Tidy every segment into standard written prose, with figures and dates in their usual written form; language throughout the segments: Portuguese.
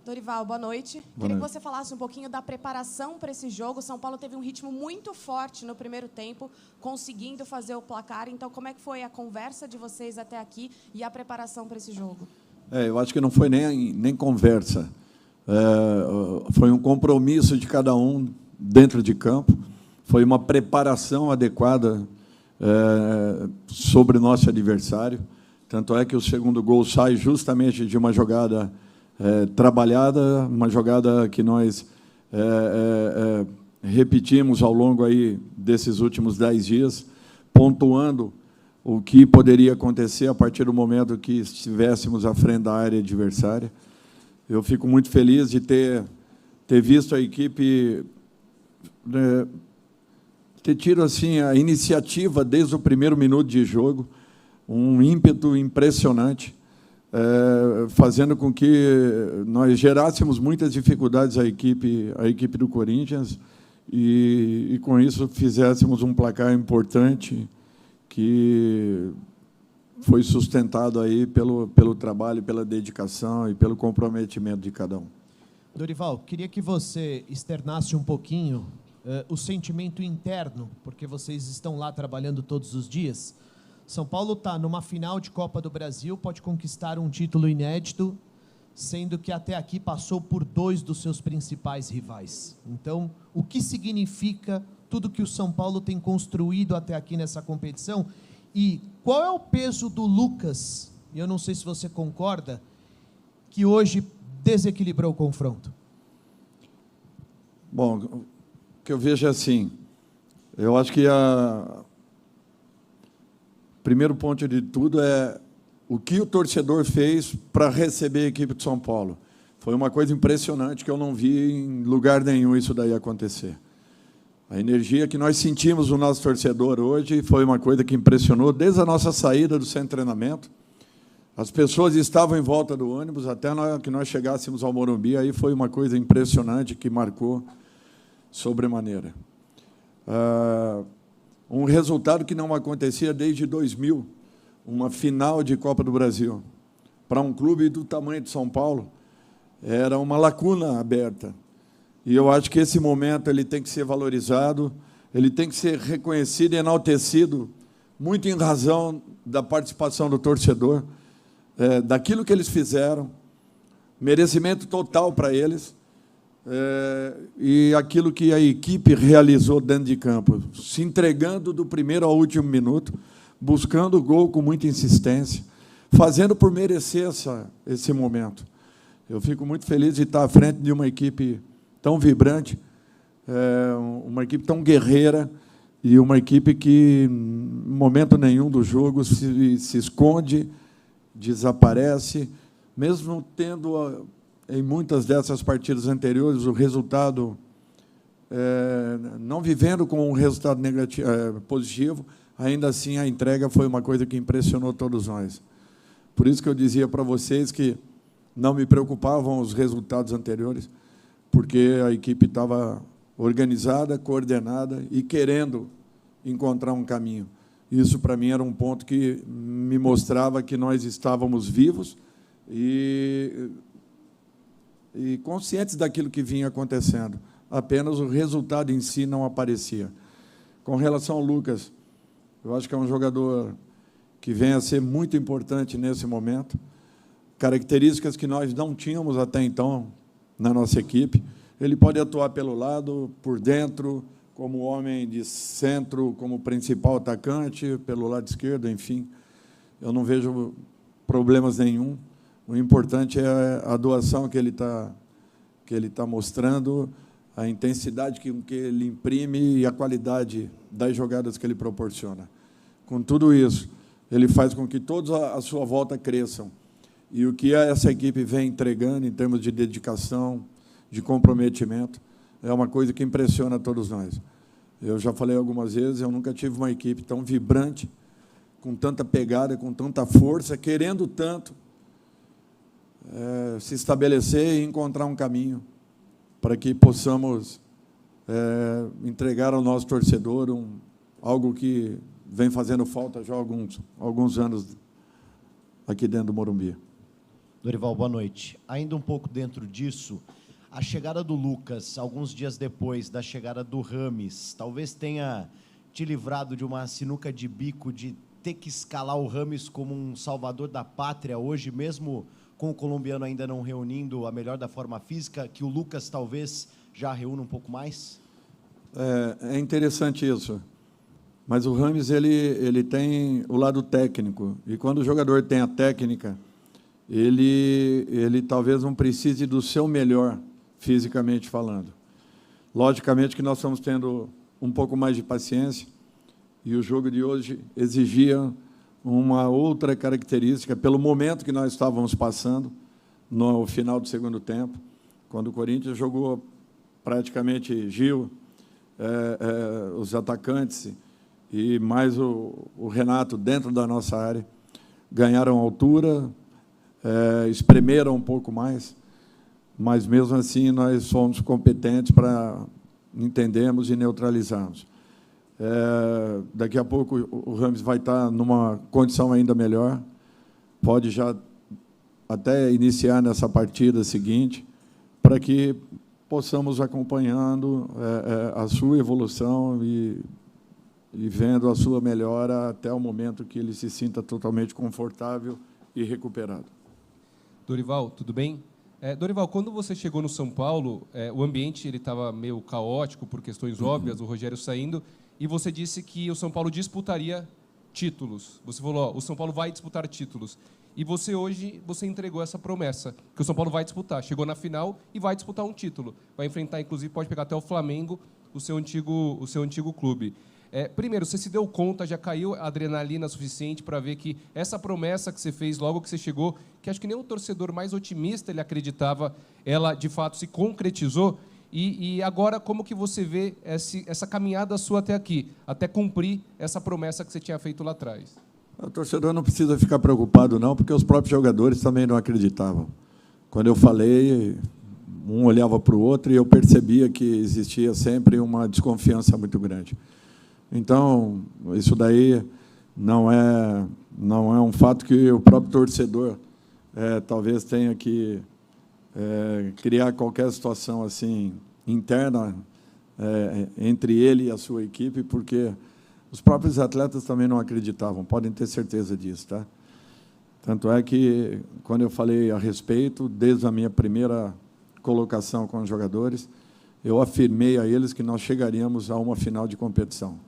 Dorival, boa noite. Queria que você falasse um pouquinho da preparação para esse jogo. São Paulo teve um ritmo muito forte no primeiro tempo, conseguindo fazer o placar. Então, como é que foi a conversa de vocês até aqui e a preparação para esse jogo? Eu acho que não foi nem conversa. Foi um compromisso de cada um dentro de campo. Foi uma preparação adequada sobre o nosso adversário. Tanto é que o segundo gol sai justamente de uma jogada trabalhada, uma jogada que nós repetimos ao longo aí desses últimos 10 dias, pontuando o que poderia acontecer a partir do momento que estivéssemos à frente da área adversária. Eu fico muito feliz de ter visto a equipe ter tido assim, a iniciativa desde o primeiro minuto de jogo, um ímpeto impressionante, fazendo com que nós gerássemos muitas dificuldades à equipe do Corinthians e com isso, fizéssemos um placar importante que foi sustentado aí pelo trabalho, pela dedicação e pelo comprometimento de cada um. Dorival, queria que você externasse um pouquinho o sentimento interno, porque vocês estão lá trabalhando todos os dias. São Paulo está numa final de Copa do Brasil, pode conquistar um título inédito, sendo que até aqui passou por 2 dos seus principais rivais. Então, o que significa tudo que o São Paulo tem construído até aqui nessa competição? E qual é o peso do Lucas, e eu não sei se você concorda, que hoje desequilibrou o confronto? Bom, o que eu vejo é assim, eu acho que o primeiro ponto de tudo é o que o torcedor fez para receber a equipe de São Paulo. Foi uma coisa impressionante que eu não vi em lugar nenhum isso daí acontecer. A energia que nós sentimos no nosso torcedor hoje foi uma coisa que impressionou desde a nossa saída do centro de treinamento. As pessoas estavam em volta do ônibus até que nós chegássemos ao Morumbi, aí foi uma coisa impressionante que marcou sobremaneira. Um resultado que não acontecia desde 2000, uma final de Copa do Brasil. Para um clube do tamanho de São Paulo, era uma lacuna aberta. E eu acho que esse momento ele tem que ser valorizado, ele tem que ser reconhecido e enaltecido, muito em razão da participação do torcedor, daquilo que eles fizeram, merecimento total para eles, e aquilo que a equipe realizou dentro de campo, se entregando do primeiro ao último minuto, buscando o gol com muita insistência, fazendo por merecer esse momento. Eu fico muito feliz de estar à frente de uma equipe tão vibrante, uma equipe tão guerreira e uma equipe que, em momento nenhum do jogo, se esconde, desaparece, mesmo tendo, em muitas dessas partidas anteriores, o resultado, não vivendo com um resultado negativo, positivo, ainda assim a entrega foi uma coisa que impressionou todos nós. Por isso que eu dizia para vocês que não me preocupavam os resultados anteriores, porque a equipe estava organizada, coordenada e querendo encontrar um caminho. Isso, para mim, era um ponto que me mostrava que nós estávamos vivos e conscientes daquilo que vinha acontecendo. Apenas o resultado em si não aparecia. Com relação ao Lucas, eu acho que é um jogador que vem a ser muito importante nesse momento, características que nós não tínhamos até então na nossa equipe. Ele pode atuar pelo lado, por dentro, como homem de centro, como principal atacante, pelo lado esquerdo, enfim. Eu não vejo problemas nenhum. O importante é a doação que ele está mostrando, a intensidade que ele imprime e a qualidade das jogadas que ele proporciona. Com tudo isso, ele faz com que todos à sua volta cresçam. E o que essa equipe vem entregando em termos de dedicação, de comprometimento, é uma coisa que impressiona todos nós. Eu já falei algumas vezes, eu nunca tive uma equipe tão vibrante, com tanta pegada, com tanta força, querendo tanto se estabelecer e encontrar um caminho para que possamos entregar ao nosso torcedor algo que vem fazendo falta já há alguns anos aqui dentro do Morumbi. Dorival, boa noite. Ainda um pouco dentro disso, a chegada do Lucas, alguns dias depois da chegada do Rames, talvez tenha te livrado de uma sinuca de bico de ter que escalar o Rames como um salvador da pátria hoje, mesmo com o colombiano ainda não reunindo a melhor da forma física, que o Lucas talvez já reúna um pouco mais? É interessante isso, mas o Rames ele tem o lado técnico, e quando o jogador tem a técnica, ele talvez não precise do seu melhor, fisicamente falando. Logicamente que nós estamos tendo um pouco mais de paciência, e o jogo de hoje exigia uma outra característica, pelo momento que nós estávamos passando, no final do segundo tempo, quando o Corinthians jogou praticamente Gil, os atacantes e mais o Renato dentro da nossa área, ganharam altura, espremeram um pouco mais, mas, mesmo assim, nós fomos competentes para entendermos e neutralizarmos. Daqui a pouco o Rames vai estar numa condição ainda melhor, pode já até iniciar nessa partida seguinte, para que possamos acompanhando a sua evolução e vendo a sua melhora até o momento que ele se sinta totalmente confortável e recuperado. Dorival, tudo bem? Dorival, quando você chegou no São Paulo, o ambiente estava meio caótico por questões óbvias, o Rogério saindo, e você disse que o São Paulo disputaria títulos. Você falou, o São Paulo vai disputar títulos. E você hoje entregou essa promessa, que o São Paulo vai disputar. Chegou na final e vai disputar um título. Vai enfrentar, inclusive, pode pegar até o Flamengo, o seu antigo clube. Primeiro, você se deu conta, já caiu a adrenalina suficiente para ver que essa promessa que você fez logo que você chegou, que acho que nem o torcedor mais otimista ele acreditava, ela de fato se concretizou? E agora, como que você vê essa caminhada sua até aqui, até cumprir essa promessa que você tinha feito lá atrás? O torcedor não precisa ficar preocupado, não, porque os próprios jogadores também não acreditavam. Quando eu falei, um olhava para o outro e eu percebia que existia sempre uma desconfiança muito grande. Então, isso daí não é um fato que o próprio torcedor talvez tenha que criar qualquer situação assim interna entre ele e a sua equipe, porque os próprios atletas também não acreditavam, podem ter certeza disso, tá? Tanto é que, quando eu falei a respeito, desde a minha primeira colocação com os jogadores, eu afirmei a eles que nós chegaríamos a uma final de competição,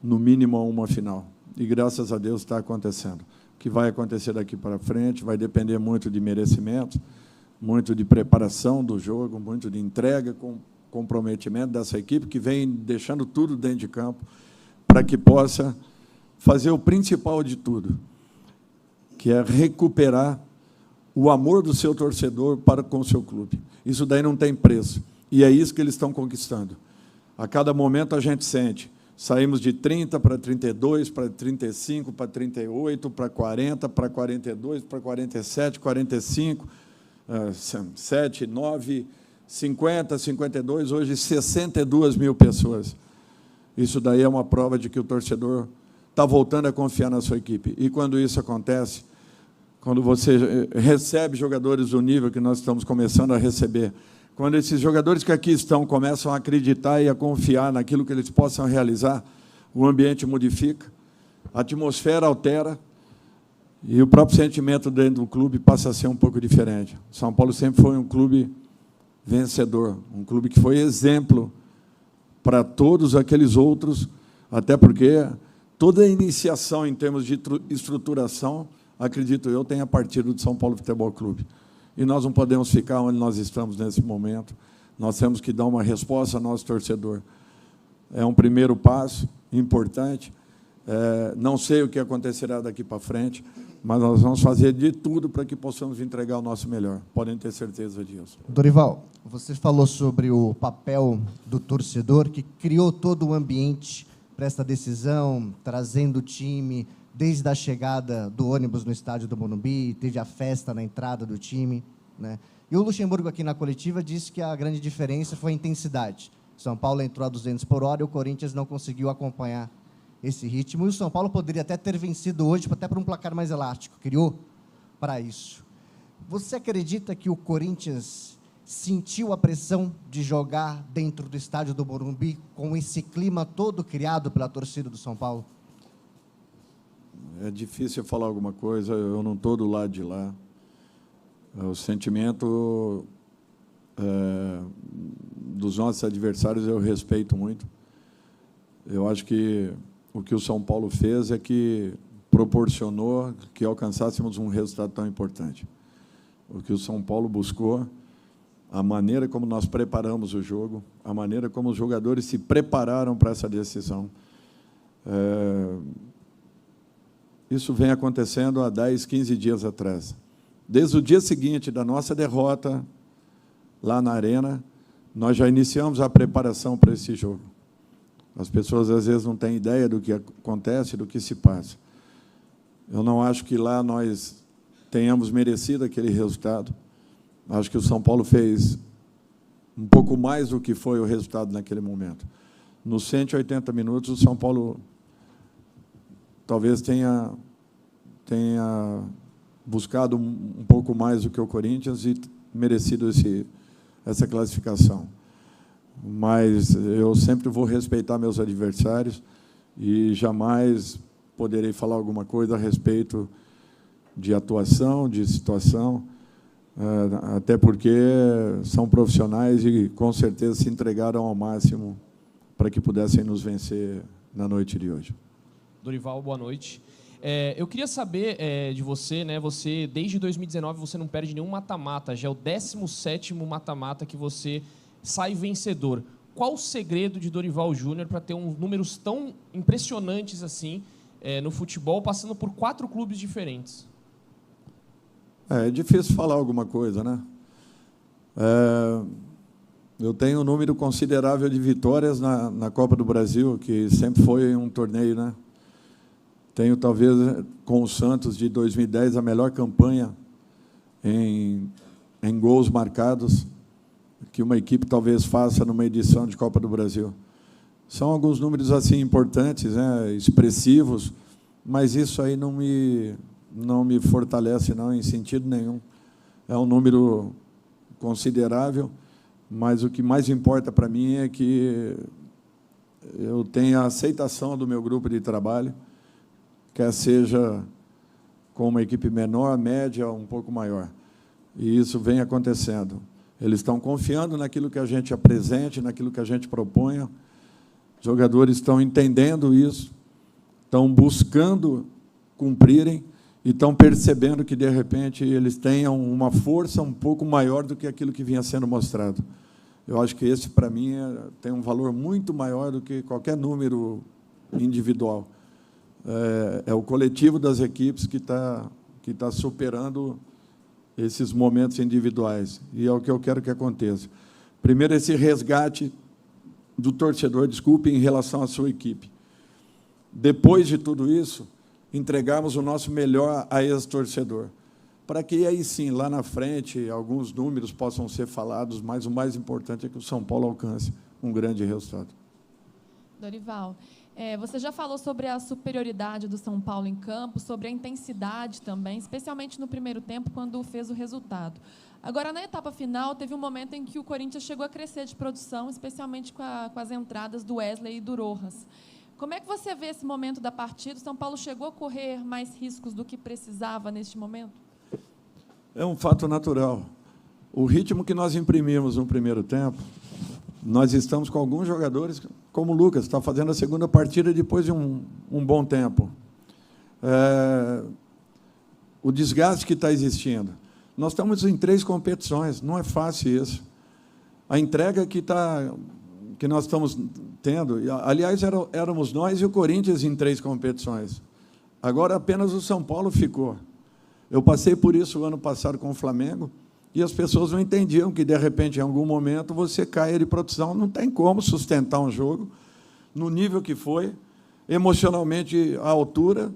no mínimo a uma final. E, graças a Deus, está acontecendo. O que vai acontecer daqui para frente vai depender muito de merecimento, muito de preparação do jogo, muito de entrega, com comprometimento dessa equipe, que vem deixando tudo dentro de campo, para que possa fazer o principal de tudo, que é recuperar o amor do seu torcedor para com o seu clube. Isso daí não tem preço, e é isso que eles estão conquistando. A cada momento a gente sente, saímos de 30 para 32, para 35, para 38, para 40, para 42, para 47, 45, 7, 9, 50, 52, hoje 62 mil pessoas. Isso daí é uma prova de que o torcedor está voltando a confiar na sua equipe. E, quando isso acontece, quando você recebe jogadores do nível que nós estamos começando a receber, quando esses jogadores que aqui estão começam a acreditar e a confiar naquilo que eles possam realizar, o ambiente modifica, a atmosfera altera e o próprio sentimento dentro do clube passa a ser um pouco diferente. São Paulo sempre foi um clube vencedor, um clube que foi exemplo para todos aqueles outros, até porque toda a iniciação em termos de estruturação, acredito eu, tem a partido do São Paulo Futebol Clube. E nós não podemos ficar onde nós estamos nesse momento, nós temos que dar uma resposta ao nosso torcedor. É um primeiro passo importante, não sei o que acontecerá daqui para frente, mas nós vamos fazer de tudo para que possamos entregar o nosso melhor, podem ter certeza disso. Dorival, você falou sobre o papel do torcedor, que criou todo o ambiente para essa decisão, trazendo o time desde a chegada do ônibus no estádio do Morumbi, teve a festa na entrada do time, né? E o Luxemburgo, aqui na coletiva, disse que a grande diferença foi a intensidade. São Paulo entrou a 200 por hora e o Corinthians não conseguiu acompanhar esse ritmo, e o São Paulo poderia até ter vencido hoje, até por um placar mais elástico, criou para isso. Você acredita que o Corinthians sentiu a pressão de jogar dentro do estádio do Morumbi com esse clima todo criado pela torcida do São Paulo? É difícil falar alguma coisa, eu não estou do lado de lá. O sentimento dos nossos adversários eu respeito muito. Eu acho que o que o São Paulo fez é que proporcionou que alcançássemos um resultado tão importante. O que o São Paulo buscou, a maneira como nós preparamos o jogo, a maneira como os jogadores se prepararam para essa decisão. Isso vem acontecendo há 10, 15 dias atrás. Desde o dia seguinte da nossa derrota, lá na Arena, nós já iniciamos a preparação para esse jogo. As pessoas, às vezes, não têm ideia do que acontece, do que se passa. Eu não acho que lá nós tenhamos merecido aquele resultado. Acho que o São Paulo fez um pouco mais do que foi o resultado naquele momento. Nos 180 minutos, o São Paulo talvez tenha buscado um pouco mais do que o Corinthians e merecido essa classificação. Mas eu sempre vou respeitar meus adversários e jamais poderei falar alguma coisa a respeito de atuação, de situação, até porque são profissionais e, com certeza, se entregaram ao máximo para que pudessem nos vencer na noite de hoje. Dorival, boa noite. Eu queria saber de você, né? Você, desde 2019, você não perde nenhum mata-mata, já é o 17º mata-mata que você sai vencedor. Qual o segredo de Dorival Júnior para ter uns números tão impressionantes assim no futebol, passando por 4 clubes diferentes? É difícil falar alguma coisa, né? Eu tenho um número considerável de vitórias na Copa do Brasil, que sempre foi um torneio, né? Tenho, talvez, com o Santos, de 2010, a melhor campanha em gols marcados que uma equipe talvez faça numa edição de Copa do Brasil. São alguns números assim importantes, né, expressivos, mas isso aí não me fortalece não, em sentido nenhum. É um número considerável, mas o que mais importa para mim é que eu tenha a aceitação do meu grupo de trabalho, quer seja com uma equipe menor, média, um pouco maior. E isso vem acontecendo. Eles estão confiando naquilo que a gente apresente, naquilo que a gente proponha. Os jogadores estão entendendo isso, estão buscando cumprirem e estão percebendo que, de repente, eles tenham uma força um pouco maior do que aquilo que vinha sendo mostrado. Eu acho que esse, para mim, tem um valor muito maior do que qualquer número individual. É o coletivo das equipes que está superando esses momentos individuais. E é o que eu quero que aconteça. Primeiro, esse resgate do torcedor, desculpe, em relação à sua equipe. Depois de tudo isso, entregarmos o nosso melhor a esse torcedor, para que, aí sim, lá na frente, alguns números possam ser falados, mas o mais importante é que o São Paulo alcance um grande resultado. Dorival, você já falou sobre a superioridade do São Paulo em campo, sobre a intensidade também, especialmente no primeiro tempo, quando fez o resultado. Agora, na etapa final, teve um momento em que o Corinthians chegou a crescer de produção, especialmente com as entradas do Wesley e do Rojas. Como é que você vê esse momento da partida? O São Paulo chegou a correr mais riscos do que precisava neste momento? É um fato natural. O ritmo que nós imprimimos no primeiro tempo, nós estamos com alguns jogadores, como o Lucas, está fazendo a segunda partida depois de um bom tempo. O desgaste que está existindo. Nós estamos em 3 competições, não é fácil isso. A entrega que nós estamos tendo, aliás, éramos nós e o Corinthians em 3 competições. Agora apenas o São Paulo ficou. Eu passei por isso o ano passado com o Flamengo, e as pessoas não entendiam que, de repente, em algum momento, você caia de produção. Não tem como sustentar um jogo no nível que foi, emocionalmente à altura,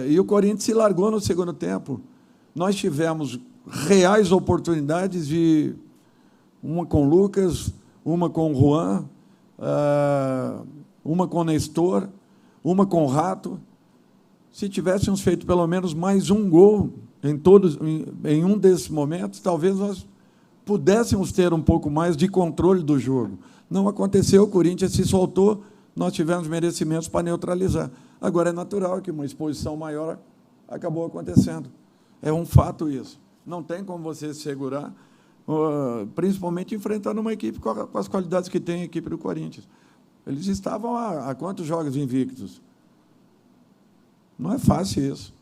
e o Corinthians se largou no segundo tempo. Nós tivemos reais oportunidades de uma com o Lucas, uma com o Juan, uma com o Nestor, uma com o Rato. Se tivéssemos feito pelo menos mais um gol, em um desses momentos, talvez nós pudéssemos ter um pouco mais de controle do jogo. Não aconteceu, o Corinthians se soltou, nós tivemos merecimentos para neutralizar. Agora, é natural que uma exposição maior acabou acontecendo. É um fato isso. Não tem como você se segurar, principalmente enfrentando uma equipe com as qualidades que tem a equipe do Corinthians. Eles estavam há quantos jogos invictos? Não é fácil isso.